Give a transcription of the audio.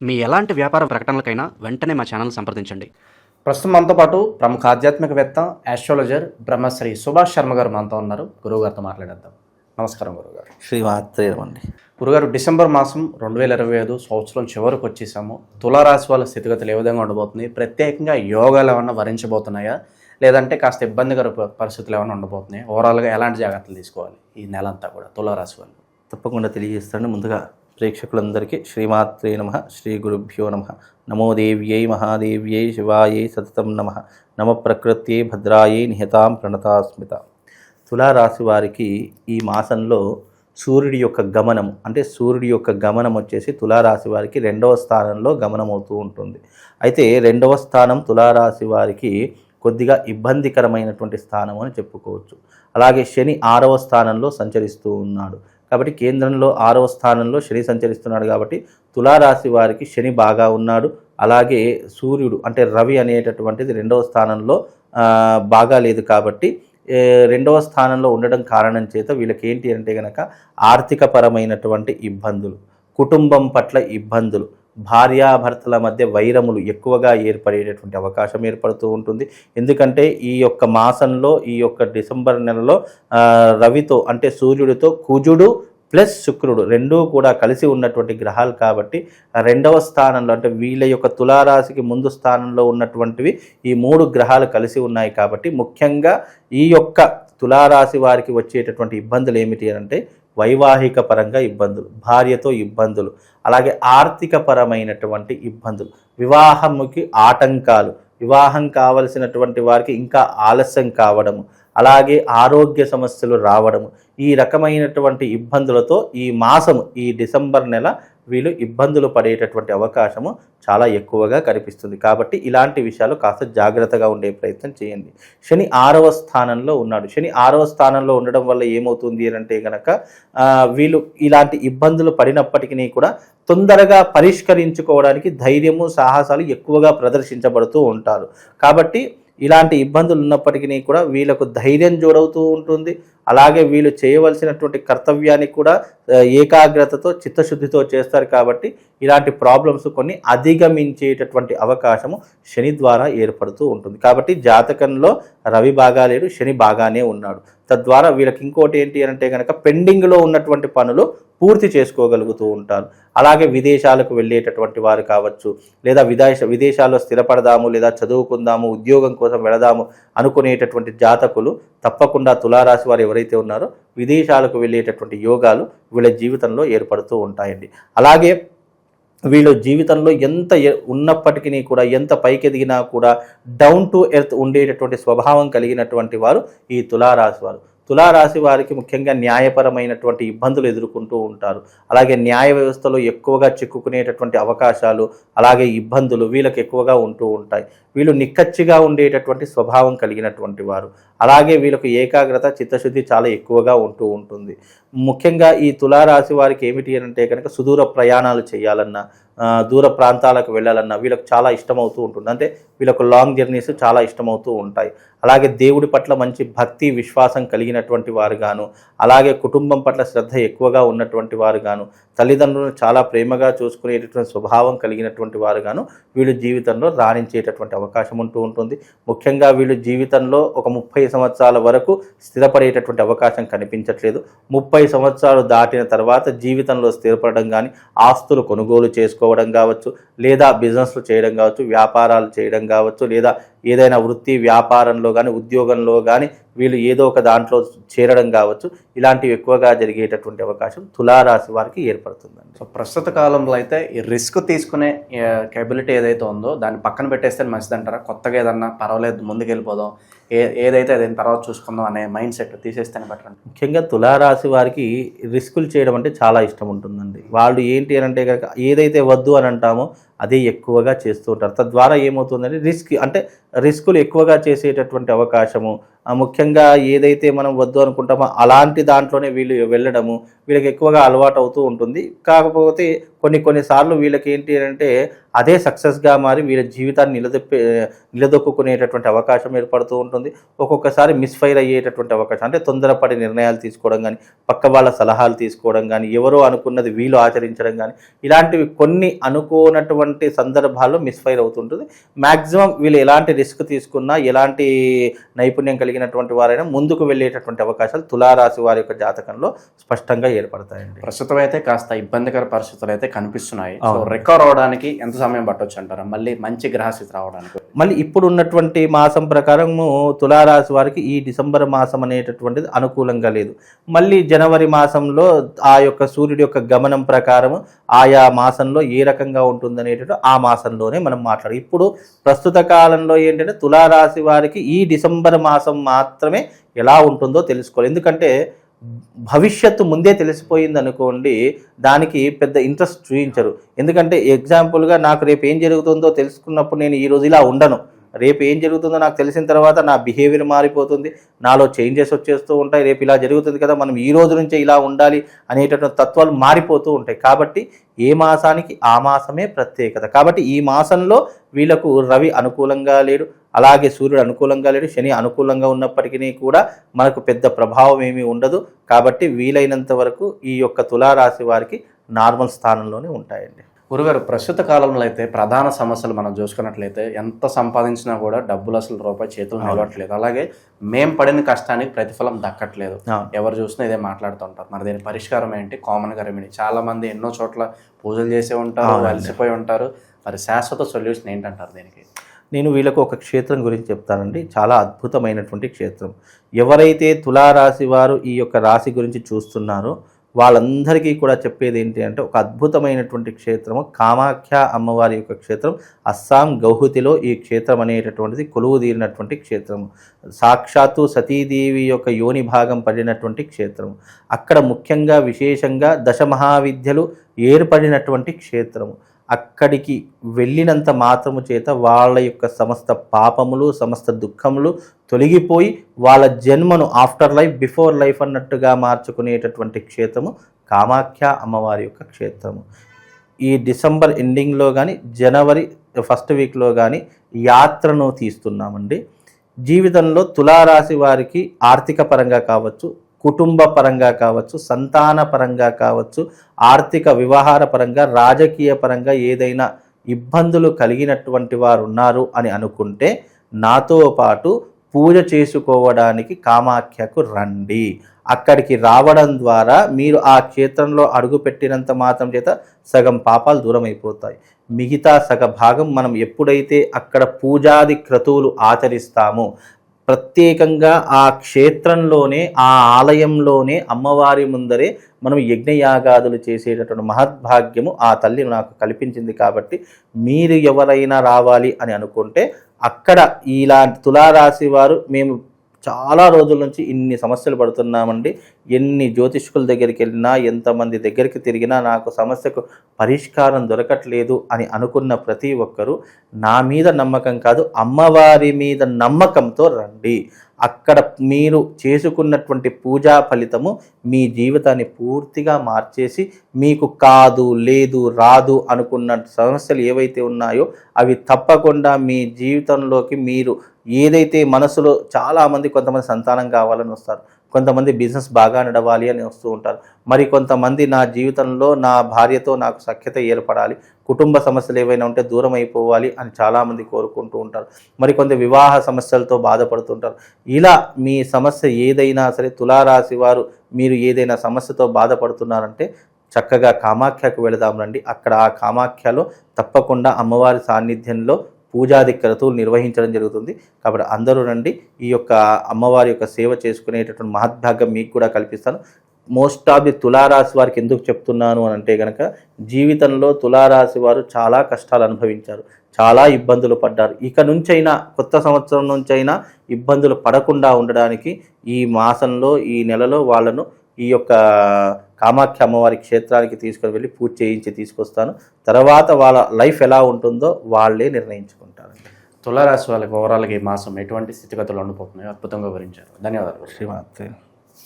మీ ఎలాంటి వ్యాపార ప్రకటనలకైనా వెంటనే మా ఛానల్ సంప్రదించండి. ప్రస్తుతం మనతో పాటు ప్రముఖ ఆధ్యాత్మికవేత్త, ఆస్ట్రాలజర్ బ్రహ్మశ్రీ సుభాష్ శర్మ గారు మనతో ఉన్నారు. గురువుగారితో మాట్లాడేద్దాం. నమస్కారం గురుగారు. శ్రీమాత్రేయమండి. గురుగారు, డిసెంబర్ మాసం 2025 సంవత్సరం చివరికి వచ్చేసాము. తులారాశి వాళ్ళ స్థితిగతులు ఏ విధంగా ఉండబోతున్నాయి? ప్రత్యేకంగా యోగాలు ఏమన్నా వరించబోతున్నాయా, లేదంటే కాస్త ఇబ్బందికర పరిస్థితులు ఏమైనా ఉండబోతున్నాయి? ఓవరాల్గా ఎలాంటి జాగ్రత్తలు తీసుకోవాలి ఈ నెలంతా కూడా తులారాశి వాళ్ళు? తప్పకుండా తెలియజేస్తాను. ముందుగా ప్రేక్షకులందరికీ శ్రీమాత్రే నమ, శ్రీ గురుభ్యో నమ, నమో దేవ్యై మహాదేవ్యై శివాయై సతతం నమ, నమ ప్రకృత్యై భద్రాయై నిహతాం ప్రణతాస్మిత. తులారాశి వారికి ఈ మాసంలో సూర్యుడి యొక్క గమనం, అంటే సూర్యుడి యొక్క గమనం వచ్చేసి తులారాశి వారికి 2వ స్థానంలో గమనం అవుతూ ఉంటుంది. అయితే 2వ స్థానం తులారాశి వారికి కొద్దిగా ఇబ్బందికరమైనటువంటి స్థానం అని చెప్పుకోవచ్చు. అలాగే శని 6వ స్థానంలో సంచరిస్తూ ఉన్నాడు. కాబట్టి కేంద్రంలో 6వ స్థానంలో శని సంచరిస్తున్నాడు కాబట్టి తులారాశి వారికి శని బాగా ఉన్నాడు. అలాగే సూర్యుడు అంటే రవి అనేటటువంటిది 2వ స్థానంలో బాగా లేదు. కాబట్టి 2వ స్థానంలో ఉండడం కారణం చేత వీళ్ళకి ఏంటి అంటే కనుక ఆర్థికపరమైనటువంటి ఇబ్బందులు, కుటుంబం పట్ల ఇబ్బందులు, భార్యాభర్తల మధ్య వైరములు ఎక్కువగా ఏర్పడేటటువంటి అవకాశం ఏర్పడుతూ ఉంటుంది. ఎందుకంటే ఈ యొక్క మాసంలో, ఈ యొక్క డిసెంబర్ నెలలో రవితో అంటే సూర్యుడితో కుజుడు ప్లస్ శుక్రుడు రెండూ కూడా కలిసి ఉన్నటువంటి గ్రహాలు కాబట్టి 2వ స్థానంలో అంటే వీళ్ళ యొక్క తులారాశికి ముందు స్థానంలో ఉన్నటువంటివి ఈ 3 గ్రహాలు కలిసి ఉన్నాయి. కాబట్టి ముఖ్యంగా ఈ యొక్క తులారాశి వారికి వచ్చేటటువంటి ఇబ్బందులు ఏమిటి అంటే వైవాహిక పరంగా ఇబ్బందులు, భార్యతో ఇబ్బందులు, అలాగే ఆర్థిక పరమైనటువంటి ఇబ్బందులు, వివాహముకి ఆటంకాలు, వివాహం కావలసినటువంటి వారికి ఇంకా ఆలస్యం కావడము, అలాగే ఆరోగ్య సమస్యలు రావడము, ఈ రకమైనటువంటి ఇబ్బందులతో ఈ మాసము, ఈ డిసెంబర్ నెల వీళ్ళు ఇబ్బందులు పడేటటువంటి అవకాశము చాలా ఎక్కువగా కనిపిస్తుంది. కాబట్టి ఇలాంటి విషయాలు కాస్త జాగ్రత్తగా ఉండే ప్రయత్నం చేయండి. శని 6వ స్థానంలో ఉన్నాడు. శని 6వ స్థానంలో ఉండడం వల్ల ఏమవుతుంది అంటే కనుక వీళ్ళు ఇలాంటి ఇబ్బందులు పడినప్పటికీ కూడా తొందరగా పరిష్కరించుకోవడానికి ధైర్యము, సాహసాలు ఎక్కువగా ప్రదర్శించబడుతూ ఉంటారు. కాబట్టి ఇలాంటి ఇబ్బందులు ఉన్నప్పటికీ కూడా వీళ్ళకు ధైర్యం జోడవుతూ ఉంటుంది. అలాగే వీళ్ళు చేయవలసినటువంటి కర్తవ్యాన్ని కూడా ఏకాగ్రతతో, చిత్తశుద్ధితో చేస్తారు. కాబట్టి ఇలాంటి ప్రాబ్లమ్స్ కొన్ని అధిగమించేటటువంటి అవకాశము శని ద్వారా ఏర్పడుతూ ఉంటుంది. కాబట్టి జాతకంలో రవి బాగా లేడు, శని బాగానే ఉన్నాడు. తద్వారా వీళ్ళకి ఇంకోటి ఏంటి అంటే కనుక పెండింగ్లో ఉన్నటువంటి పనులు పూర్తి చేసుకోగలుగుతూ ఉంటారు. అలాగే విదేశాలకు వెళ్ళేటటువంటి వారు కావచ్చు, లేదా విదేశాల్లో స్థిరపడదాము, లేదా చదువుకుందాము, ఉద్యోగం కోసం వెళదాము అనుకునేటటువంటి జాతకులు తప్పకుండా తులారాశి వారు ఎవరైతే ఉన్నారో విదేశాలకు వెళ్ళేటటువంటి యోగాలు వీళ్ళ జీవితంలో ఏర్పడుతూ ఉంటాయండి. అలాగే వీళ్ళు జీవితంలో ఎంత ఉన్నప్పటికీ కూడా, ఎంత పైకెదిగినా కూడా డౌన్ టు ఎర్త్ ఉండేటటువంటి స్వభావం కలిగినటువంటి వారు ఈ తులారాశి వారు. తులారాశి వారికి ముఖ్యంగా న్యాయపరమైనటువంటి ఇబ్బందులు ఎదుర్కొంటూ ఉంటారు. అలాగే న్యాయ వ్యవస్థలో ఎక్కువగా చిక్కుకునేటటువంటి అవకాశాలు, అలాగే ఇబ్బందులు వీళ్ళకి ఎక్కువగా ఉంటూ ఉంటాయి. వీళ్ళు నిక్కచ్చిగా ఉండేటటువంటి స్వభావం కలిగినటువంటి వారు. అలాగే వీళ్ళకు ఏకాగ్రత, చిత్తశుద్ధి చాలా ఎక్కువగా ఉంటూ ఉంటుంది. ముఖ్యంగా ఈ తులారాశి వారికి ఏమిటి అంటే కనుక సుదూర ప్రయాణాలు చేయాలన్నా, దూర ప్రాంతాలకు వెళ్ళాలన్నా వీళ్ళకు చాలా ఇష్టమవుతూ ఉంటుంది. అంటే వీళ్ళకు లాంగ్ జర్నీస్ చాలా ఇష్టమవుతూ ఉంటాయి. అలాగే దేవుడి పట్ల మంచి భక్తి, విశ్వాసం కలిగినటువంటి వారు గాను, అలాగే కుటుంబం పట్ల శ్రద్ధ ఎక్కువగా ఉన్నటువంటి వారు గాను, తల్లిదండ్రులను చాలా ప్రేమగా చూసుకునేటటువంటి స్వభావం కలిగినటువంటి వారు గాను వీళ్ళు జీవితంలో రాణించేటటువంటి అవకాశం ఉంటూ ఉంటుంది. ముఖ్యంగా వీళ్ళు జీవితంలో ఒక 30 సంవత్సరాల వరకు స్థిరపడేటటువంటి అవకాశం కనిపించట్లేదు. 30 సంవత్సరాలు దాటిన తర్వాత జీవితంలో స్థిరపడడం కానీ, ఆస్తులు కొనుగోలు చేసుకోవడం కావచ్చు, లేదా బిజినెస్లు చేయడం కావచ్చు, వ్యాపారాలు చేయడం కావచ్చు, లేదా ఏదైనా వృత్తి వ్యాపారంలో కానీ, ఉద్యోగంలో కానీ వీళ్ళు ఏదో ఒక దాంట్లో చేరడం కావచ్చు, ఇలాంటివి ఎక్కువగా జరిగేటటువంటి అవకాశం తులారాశి వారికి ఏర్పడుతుందండి. సో ప్రస్తుత కాలంలో అయితే ఈ రిస్క్ తీసుకునే కేబిలిటీ ఏదైతే ఉందో దాన్ని పక్కన పెట్టేస్తే మంచిదంటారా? కొత్తగా ఏదన్నా పర్వాలేదు ముందుకు వెళ్ళిపోదాం, ఏదైతే అదేం తర్వాత చూసుకుందాం అనే మైండ్ సెట్ తీసేస్తేనే బెటర్ అండి. ముఖ్యంగా తులారాశి వారికి రిస్కులు చేయడం అంటే చాలా ఇష్టం ఉంటుందండి. వాళ్ళు ఏంటి అని అంటే కనుక ఏదైతే వద్దు అని అంటామో అదే ఎక్కువగా చేస్తూ ఉంటారు. తద్వారా ఏమవుతుందంటే రిస్కులు ఎక్కువగా చేసేటటువంటి అవకాశము, ముఖ్యంగా ఏదైతే మనం వద్దు అనుకుంటామో అలాంటి దాంట్లోనే వీళ్ళు వెళ్ళడము వీళ్ళకి ఎక్కువగా అలవాటు అవుతూ ఉంటుంది. కాకపోతే కొన్నిసార్లు వీళ్ళకి ఏంటి అంటే అదే సక్సెస్గా మారి వీళ్ళ జీవితాన్ని నిలదొక్కునేటటువంటి అవకాశం ఏర్పడుతూ ఉంటుంది. ఒక్కొక్కసారి మిస్ఫైర్ అయ్యేటటువంటి అవకాశం, అంటే తొందరపడి నిర్ణయాలు తీసుకోవడం కానీ, పక్క వాళ్ళ సలహాలు తీసుకోవడం కానీ, ఎవరో అనుకున్నది వీళ్ళు ఆచరించడం కానీ, ఇలాంటివి కొన్ని అనుకోనటువంటి సందర్భాల్లో మిస్ఫైర్ అవుతుంటుంది. మ్యాక్సిమం వీళ్ళు ఎలాంటి రిస్క్ తీసుకున్నా, ఎలాంటి నైపుణ్యం కలిగినటువంటి వారైనా ముందుకు వెళ్ళేటటువంటి అవకాశాలు తులారాశి వారి యొక్క జాతకంలో స్పష్టంగా ఏర్పడతాయండి. ప్రస్తుతం అయితే కాస్త ఇబ్బందికర పరిస్థితులు అయితే కనిపిస్తున్నాయి. సో రికవర్ అవడానికి ఎంత సమయం పట్టొచ్చు అంటారా, మళ్ళీ మంచి గ్రహస్థితి రావడానికి? మళ్ళీ ఇప్పుడు ఉన్నటువంటి మాసం ప్రకారము తులారాశి వారికి ఈ డిసెంబర్ మాసం అనేటటువంటిది అనుకూలంగా లేదు. మళ్ళీ జనవరి మాసంలో ఆ యొక్క సూర్యుడి యొక్క గమనం ప్రకారము ఆయా మాసంలో ఏ రకంగా ఉంటుందనేటట్టు ఆ మాసంలోనే మనం మాట్లాడాలి. ఇప్పుడు ప్రస్తుత కాలంలో ఏంటంటే తులారాశి వారికి ఈ డిసెంబర్ మాసం మాత్రమే ఎలా ఉంటుందో తెలుసుకోవాలి. ఎందుకంటే భవిష్యత్తు ముందే తెలిసిపోయింది అనుకోండి, దానికి పెద్ద ఇంట్రెస్ట్ చూపించరు. ఎందుకంటే ఎగ్జాంపుల్గా నాకు రేపు ఏం జరుగుతుందో తెలుసుకున్నప్పుడు నేను ఈరోజు ఇలా ఉండను, రేపు ఏం జరుగుతుందో నాకు తెలిసిన తర్వాత నా బిహేవియర్ మారిపోతుంది, నాలో చేంజెస్ వచ్చేస్తూ ఉంటాయి. రేపు ఇలా జరుగుతుంది కదా, మనం ఈ రోజు నుంచే ఇలా ఉండాలి అనేటటువంటి తత్వాలు మారిపోతూ ఉంటాయి. కాబట్టి ఏ మాసానికి ఆ మాసమే ప్రత్యేకత. కాబట్టి ఈ మాసంలో వీళ్ళకు రవి అనుకూలంగా లేడు, అలాగే సూర్యుడు అనుకూలంగా లేడు, శని అనుకూలంగా ఉన్నప్పటికీ కూడా మనకు పెద్ద ప్రభావం ఏమీ ఉండదు. కాబట్టి వీలైనంత వరకు ఈ యొక్క తులారాశి వారికి నార్మల్ స్థానంలోనే ఉంటాయండి. గురుగారు, ప్రస్తుత కాలంలో అయితే ప్రధాన సమస్యలు మనం చూసుకున్నట్లయితే ఎంత సంపాదించినా కూడా డబ్బులు అసలు రూపాయి చేతులు నిలవట్లేదు, అలాగే మేం పడిన కష్టానికి ప్రతిఫలం దక్కట్లేదు. ఎవరు చూసినా ఇదే మాట్లాడుతుంటారు. మరి దీని పరిష్కారం ఏంటి? కామన్గా రెమెడీ చాలా మంది ఎన్నో చోట్ల పూజలు చేసే ఉంటారు, అలసిపోయి ఉంటారు. మరి శాశ్వత సొల్యూషన్ ఏంటంటారు దీనికి? నేను వీళ్ళకు ఒక క్షేత్రం గురించి చెప్తానండి. చాలా అద్భుతమైనటువంటి క్షేత్రం. ఎవరైతే తులారాశి వారు ఈ యొక్క రాశి గురించి చూస్తున్నారో వాళ్ళందరికీ కూడా చెప్పేది ఏంటి అంటే, ఒక అద్భుతమైనటువంటి క్షేత్రము కామాఖ్య అమ్మవారి యొక్క క్షేత్రం. అస్సాం గౌహతిలో ఈ క్షేత్రం అనేటటువంటిది కొలువు తీరినటువంటి క్షేత్రము. సాక్షాత్తు సతీదేవి యొక్క యోని భాగం పడినటువంటి క్షేత్రము. అక్కడ ముఖ్యంగా విశేషంగా దశమహావిద్యలు ఏర్పడినటువంటి క్షేత్రము. అక్కడికి వెళ్ళినంత మాత్రము చేత వాళ్ళ యొక్క సమస్త పాపములు, సమస్త దుఃఖములు తొలగిపోయి వాళ్ళ జన్మను ఆఫ్టర్ లైఫ్ బిఫోర్ లైఫ్ అన్నట్టుగా మార్చుకునేటటువంటి క్షేత్రము కామాఖ్య అమ్మవారి యొక్క క్షేత్రము. ఈ డిసెంబర్ ఎండింగ్లో కానీ జనవరి ఫస్ట్ వీక్లో కానీ యాత్రను తీస్తున్నామండి. జీవితంలో తులారాశి వారికి ఆర్థిక పరంగా కావచ్చు, కుటుంబ పరంగా కావచ్చు, సంతాన పరంగా కావచ్చు, ఆర్థిక వ్యవహార పరంగా, రాజకీయ పరంగా ఏదైనా ఇబ్బందులు కలిగినటువంటి వారు ఉన్నారు అని అనుకుంటే నాతో పాటు పూజ చేసుకోవడానికి కామాఖ్యకు రండి. అక్కడికి రావడం ద్వారా మీరు ఆ క్షేత్రంలో అడుగుపెట్టినంత మాత్రం చేత సగం పాపాలు దూరం అయిపోతాయి. మిగతా సగ భాగం మనం ఎప్పుడైతే అక్కడ పూజాది క్రతువులు ఆచరిస్తామో, ప్రత్యేకంగా ఆ క్షేత్రంలోనే, ఆ ఆలయంలోనే అమ్మవారి ముందరే మనం యజ్ఞయాగాదులు చేసేటటువంటి మహద్భాగ్యము ఆ తల్లి నాకు కల్పించింది. కాబట్టి మీరు ఎవరైనా రావాలి అని అనుకుంటే అక్కడ ఇలాంటి తులారాశి వారు, మేము చాలా రోజుల నుంచి ఇన్ని సమస్యలు పడుతున్నామండి, ఎన్ని జ్యోతిష్కుల దగ్గరికి వెళ్ళినా, ఎంతమంది దగ్గరికి తిరిగినా నాకు సమస్యకు పరిష్కారం దొరకట్లేదు అని అనుకున్న ప్రతి ఒక్కరూ నా మీద నమ్మకం కాదు, అమ్మవారి మీద నమ్మకంతో రండి. అక్కడ మీరు చేసుకున్నటువంటి పూజా ఫలితము మీ జీవితాన్ని పూర్తిగా మార్చేసి, మీకు కాదు, లేదు, రాదు అనుకున్న సమస్యలు ఏవైతే ఉన్నాయో అవి తప్పకుండా మీ జీవితంలోకి, మీరు ఏదైతే మనసులో చాలామంది, కొంతమంది సంతానం కావాలని వస్తారు, కొంతమంది బిజినెస్ బాగా నడవాలి అని వస్తూ ఉంటారు, మరి కొంతమంది నా జీవితంలో నా భార్యతో నాకు సఖ్యత ఏర్పడాలి, కుటుంబ సమస్యలు ఏవైనా ఉంటే దూరం అయిపోవాలి అని చాలామంది కోరుకుంటూ ఉంటారు, మరి కొంత వివాహ సమస్యలతో బాధపడుతుంటారు. ఇలా మీ సమస్య ఏదైనా సరే, తులారాశి వారు మీరు ఏదైనా సమస్యతో బాధపడుతున్నారంటే చక్కగా కామాఖ్యకు వెళదాం రండి. అక్కడ ఆ కామాఖ్యలో తప్పకుండా అమ్మవారి సాన్నిధ్యంలో పూజాది క్రతువులు నిర్వహించడం జరుగుతుంది. కాబట్టి అందరూ రండి. ఈ యొక్క అమ్మవారి యొక్క సేవ చేసుకునేటటువంటి మహద్భాగ్యం మీకు కూడా కల్పిస్తాను. మోస్ట్ ఆఫ్ ది తులారాశి వారికి ఎందుకు చెప్తున్నాను అని అంటే కనుక, జీవితంలో తులారాశి వారు చాలా కష్టాలు అనుభవించారు, చాలా ఇబ్బందులు పడ్డారు. ఇక నుంచైనా, కొత్త సంవత్సరం నుంచైనా ఇబ్బందులు పడకుండా ఉండడానికి ఈ మాసంలో, ఈ నెలలో వాళ్ళను ఈ యొక్క కామాఖ్య అమ్మవారి క్షేత్రానికి తీసుకొని వెళ్ళి పూజ చేయించి తీసుకొస్తాను. తర్వాత వాళ్ళ లైఫ్ ఎలా ఉంటుందో వాళ్ళే నిర్ణయించుకుంటారు. తులారాశి వాళ్ళకి ఓవరాల్గా ఈ మాసం ఎటువంటి స్థితిగతులు ఉండిపోతున్నాయో అద్భుతంగా వివరించారు. ధన్యవాదాలు. శ్రీమాత్రే